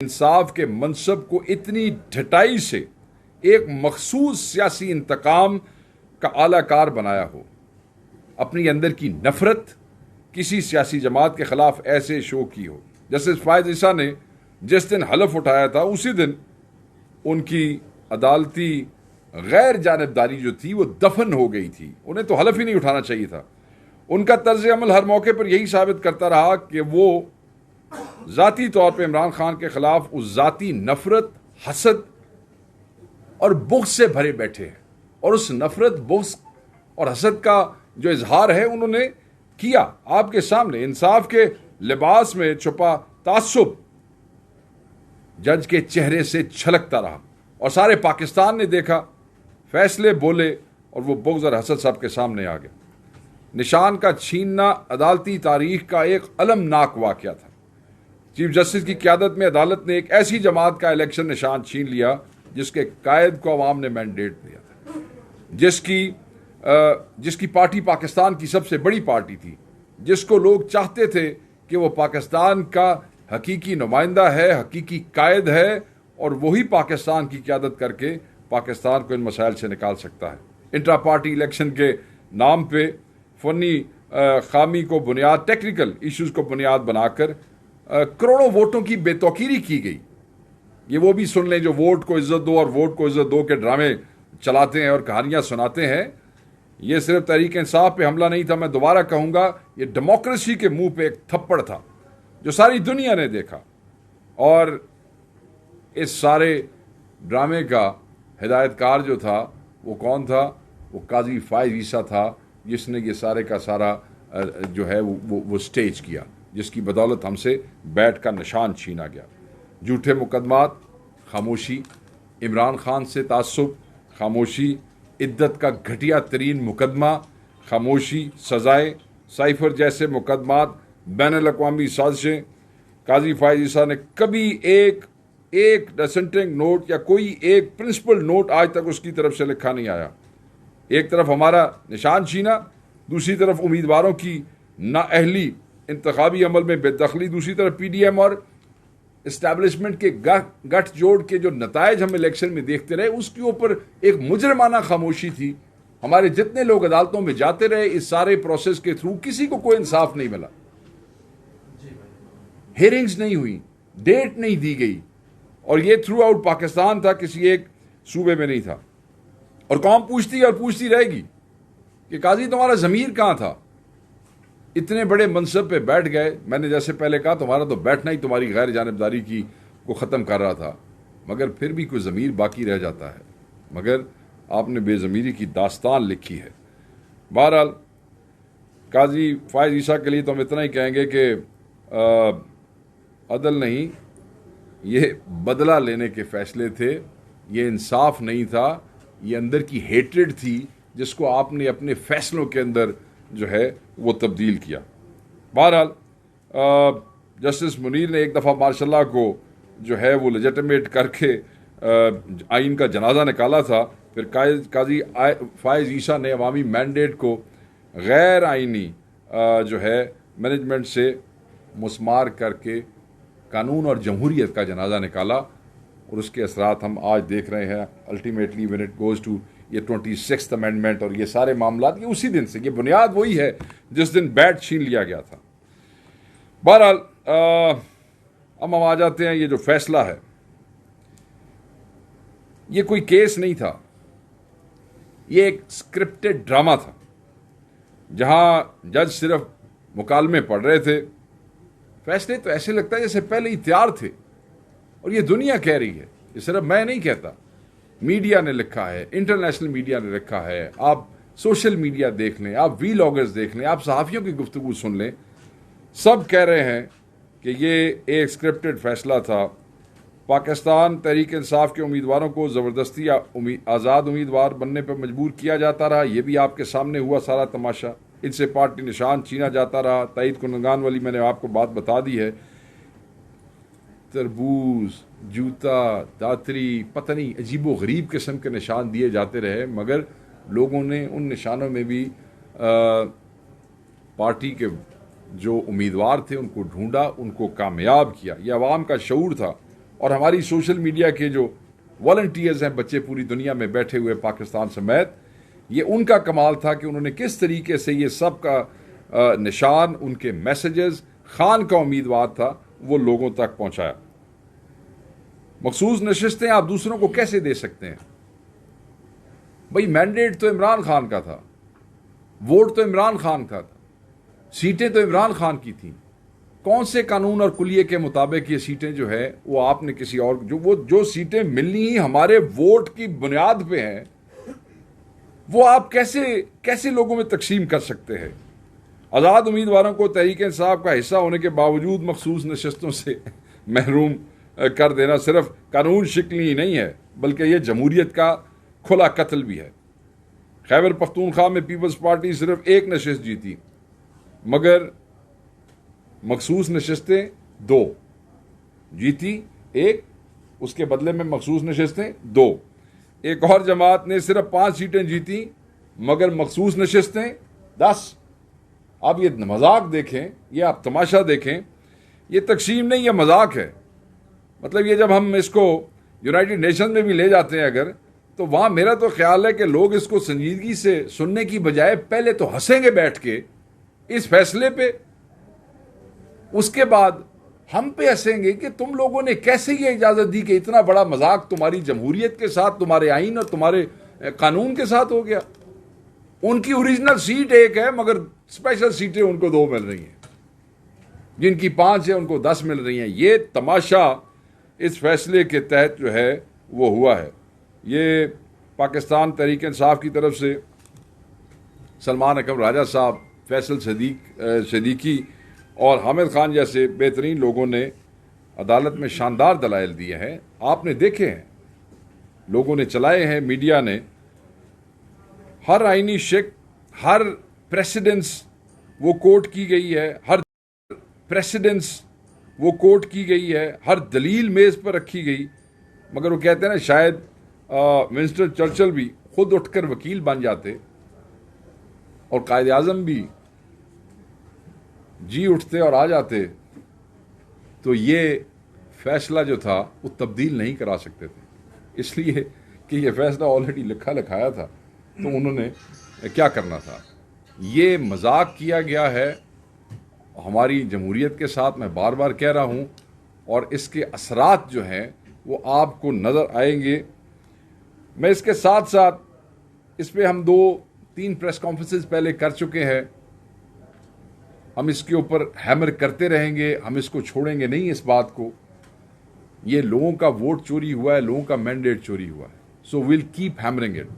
इंसाफ के मनसब को इतनी ढटाई से एक मखसूस सियासी इंतकाम का आलाकार बनाया हो। अपनी अंदर की नफरत किसी सियासी जमात के खिलाफ ऐसे शो की हो। जस्टिस फायज ईसा ने जिस दिन हलफ उठाया था उसी दिन उनकी अदालती गैर जानबदारी जो थी वो दफन हो गई थी। उन्हें तो हलफ ही नहीं उठाना चाहिए था। उनका तर्ज अमल हर मौके पर यही साबित करता रहा कि वो ज़ाती तौर पर इमरान खान के खिलाफ उस ज़ाती नफरत, हसद और बुग़्ज़ से भरे बैठे हैं। और उस नफरत, बुग़्ज़ और हसद का जो इजहार है उन्होंने किया आपके सामने। इंसाफ के लिबास में छुपा तासुब जज के चेहरे से छलकता रहा और सारे पाकिस्तान ने देखा, फैसले बोले और वो बुग़्ज़ और हसद सबके सामने आ गया। निशान का छीनना अदालती तारीख का एक अलमनाक वाक़या था। चीफ जस्टिस की क़यादत में अदालत ने एक ऐसी जमात का इलेक्शन निशान छीन लिया जिसके कायद को अवाम ने मैंडेट दिया था, जिसकी पार्टी पाकिस्तान की सबसे बड़ी पार्टी थी, जिसको लोग चाहते थे कि वो पाकिस्तान का हकीकी नुमाइंदा है, हकीकी कायद है और वही पाकिस्तान की क़यादत करके पाकिस्तान को इन मसाइल से निकाल सकता है। इंट्रा पार्टी इलेक्शन के नाम पे फनी खामी को बुनियाद, टेक्निकल इश्यूज को बुनियाद बनाकर करोड़ों वोटों की बेतौकीरी की गई। ये वो भी सुन लें जो वोट को इज्जत दो और वोट को इज्जत दो के ड्रामे चलाते हैं और कहानियां सुनाते हैं। ये सिर्फ तहरीक इंसाफ पे हमला नहीं था, मैं दोबारा कहूँगा, ये डेमोक्रेसी के मुंह पे एक थप्पड़ था जो सारी दुनिया ने देखा। और इस सारे ड्रामे का हिदायतकार जो था वो कौन था? वो काजी फायज ईसा था, जिसने ये सारे का सारा जो है वो स्टेज किया, जिसकी बदौलत हमसे बैट का निशान छीना गया। झूठे मुकदमात, खामोशी, इमरान खान से तासुब, खामोशी, इद्दत का घटिया तरीन मुकदमा, खामोशी, सजाएं, साइफर जैसे मुकदमात, बैनुल-अक़वामी साजिशें। काजी फायज ईसा ने कभी एक डिसेंटिंग नोट या कोई एक प्रिंसिपल नोट आज तक उसकी तरफ से लिखा नहीं आया। एक तरफ हमारा निशान छीना, दूसरी तरफ उम्मीदवारों की नाअहली, इंतखाबी अमल में बेदखली, दूसरी तरफ PDM और इस्टेब्लिशमेंट के गठजोड़ के जो नतायज हम इलेक्शन में देखते रहे, उसके ऊपर एक मुजरमाना खामोशी थी। हमारे जितने लोग अदालतों में जाते रहे, इस सारे प्रोसेस के थ्रू किसी को कोई इंसाफ नहीं मिला। हियरिंग्स नहीं हुई, डेट नहीं दी गई और ये थ्रू आउट पाकिस्तान था, किसी एक सूबे में नहीं था। और कौम पूछती और पूछती रहेगी कि काजी तुम्हारा ज़मीर कहाँ था? इतने बड़े मनसब पे बैठ गए। मैंने जैसे पहले कहा, तुम्हारा तो बैठना ही तुम्हारी गैर जानबदारी की को ख़त्म कर रहा था, मगर फिर भी कोई ज़मीर बाकी रह जाता है। मगर आपने बेज़मीरी की दास्तान लिखी है। बहरहाल काजी फायज ईसा के लिए तो हम इतना ही कहेंगे कि अदल नहीं, ये बदला लेने के फ़ैसले थे, ये इंसाफ नहीं था, ये अंदर की हेट्रेड थी जिसको आपने अपने फ़ैसलों के अंदर जो है वो तब्दील किया। बहरहाल जस्टिस मुनीर ने एक दफ़ा माशाल्लाह को जो है वो लेजिटिमेट करके आइन का जनाजा निकाला था। फिर काजी फायज ईसा ने अवामी मैंडेट को गैर आइनी जो है मैनेजमेंट से मुस्मार करके कानून और जमहूरियत का जनाजा निकाला और उसके असरात हम आज देख रहे हैं। Ultimately when it goes to ये 26th अमेंडमेंट और ये सारे मामलात, ये उसी दिन से, ये बुनियाद वही है जिस दिन बैट छीन लिया गया था। बहरहाल अब हम आ जाते हैं, ये जो फैसला है ये कोई केस नहीं था, ये एक स्क्रिप्टेड ड्रामा था जहां जज सिर्फ मुकालमे पढ़ रहे थे। फैसले तो ऐसे लगता है जैसे पहले ही तैयार थे और ये दुनिया कह रही है, ये सिर्फ मैं नहीं कहता, मीडिया ने लिखा है, इंटरनेशनल मीडिया ने लिखा है। आप सोशल मीडिया देख लें, आप वीलॉगर्स देख लें, आप सहाफ़ियों की गुफ्तगू सुन लें, सब कह रहे हैं कि ये एक स्क्रिप्टेड फैसला था। पाकिस्तान तहरीक इंसाफ के उम्मीदवारों को ज़बरदस्ती आज़ाद उम्मीदवार बनने पर मजबूर किया जाता रहा। ये भी आपके सामने हुआ सारा तमाशा। इनसे पार्टी निशान छीना जाता रहा। तईद कुनगान वाली मैंने आपको बात बता दी है। तरबूज, जूता, दातरी, पता नहीं अजीबो गरीब किस्म के निशान दिए जाते रहे, मगर लोगों ने उन निशानों में भी पार्टी के जो उम्मीदवार थे उनको ढूंढा, उनको कामयाब किया। ये अवाम का शऊर था और हमारी सोशल मीडिया के जो वॉलंटियर्स हैं, बच्चे पूरी दुनिया में बैठे हुए पाकिस्तान समेत, ये उनका कमाल था कि उन्होंने किस तरीके से ये सब का निशान, उनके मैसेजेस, खान का उम्मीदवार था, वो लोगों तक पहुंचाया। मखसूस नशिस्तें आप दूसरों को कैसे दे सकते हैं भाई? मैंडेट तो इमरान खान का था, वोट तो इमरान खान का था, सीटें तो इमरान खान की थी। कौन से कानून और कुलिये के मुताबिक ये सीटें जो है वो आपने किसी और जो सीटें मिलनी ही हमारे वोट की बुनियाद पे हैं, वो आप कैसे लोगों में तकसीम कर सकते हैं? आज़ाद उम्मीदवारों को तहरीक इंसाफ का हिस्सा होने के बावजूद मखसूस नशस्तों से महरूम कर देना सिर्फ कानून शिकली ही नहीं है, बल्कि यह जमहूरियत का खुला कत्ल भी है। खैबर पख्तूनख्वा में पीपल्स पार्टी सिर्फ एक नशिस्त जीती, मगर मखसूस नशिस्तें 2 जीती, एक, उसके बदले में मखसूस नशिस्तें 2। एक और जमात ने सिर्फ 5 सीटें जीती, मगर मखसूस नशिस्तें 10। आप ये मजाक देखें, ये आप तमाशा देखें, ये तकसीम नहीं, ये मजाक है। मतलब ये जब हम इसको यूनाइटेड नेशन में भी ले जाते हैं अगर, तो वहां मेरा तो ख्याल है कि लोग इसको संजीदगी से सुनने की बजाय पहले तो हंसेंगे बैठ के इस फैसले पे, उसके बाद हम पे हंसेंगे कि तुम लोगों ने कैसे ये इजाजत दी कि इतना बड़ा मजाक तुम्हारी जमहूरियत के साथ, तुम्हारे आइन और तुम्हारे कानून के साथ हो गया। उनकी ओरिजिनल सीट 1 है, मगर स्पेशल सीटें उनको 2 मिल रही हैं, जिनकी 5 है उनको 10 मिल रही हैं। ये तमाशा इस फैसले के तहत जो है वो हुआ है। ये पाकिस्तान तहरीक इंसाफ की तरफ से सलमान अकबर राजा साहब, फैसल सदीकी और हामिद खान जैसे बेहतरीन लोगों ने अदालत में शानदार दलाइल दिए हैं, आपने देखे हैं, लोगों ने चलाए हैं, मीडिया ने। हर आईनी शिक, हर प्रेसिडेंस वो कोर्ट की गई है, हर प्रेसिडेंस वो कोर्ट की गई है, हर दलील मेज पर रखी गई। मगर वो कहते हैं ना, शायद विंस्टन चर्चिल भी खुद उठकर वकील बन जाते और कायद आज़म भी जी उठते और आ जाते, तो ये फैसला जो था वो तब्दील नहीं करा सकते थे, इसलिए कि ये फैसला ऑलरेडी लिखा लिखाया था, तो उन्होंने क्या करना था। ये मजाक किया गया है हमारी जमहूरियत के साथ, मैं बार बार कह रहा हूँ, और इसके असरात जो हैं वो आपको नज़र आएंगे। मैं इसके साथ साथ इस पे हम 2-3 प्रेस कॉन्फ्रेंसेस पहले कर चुके हैं, हम इसके ऊपर हैमर करते रहेंगे, हम इसको छोड़ेंगे नहीं इस बात को। ये लोगों का वोट चोरी हुआ है, लोगों का मैंडेट चोरी हुआ है, so will keep hammering it.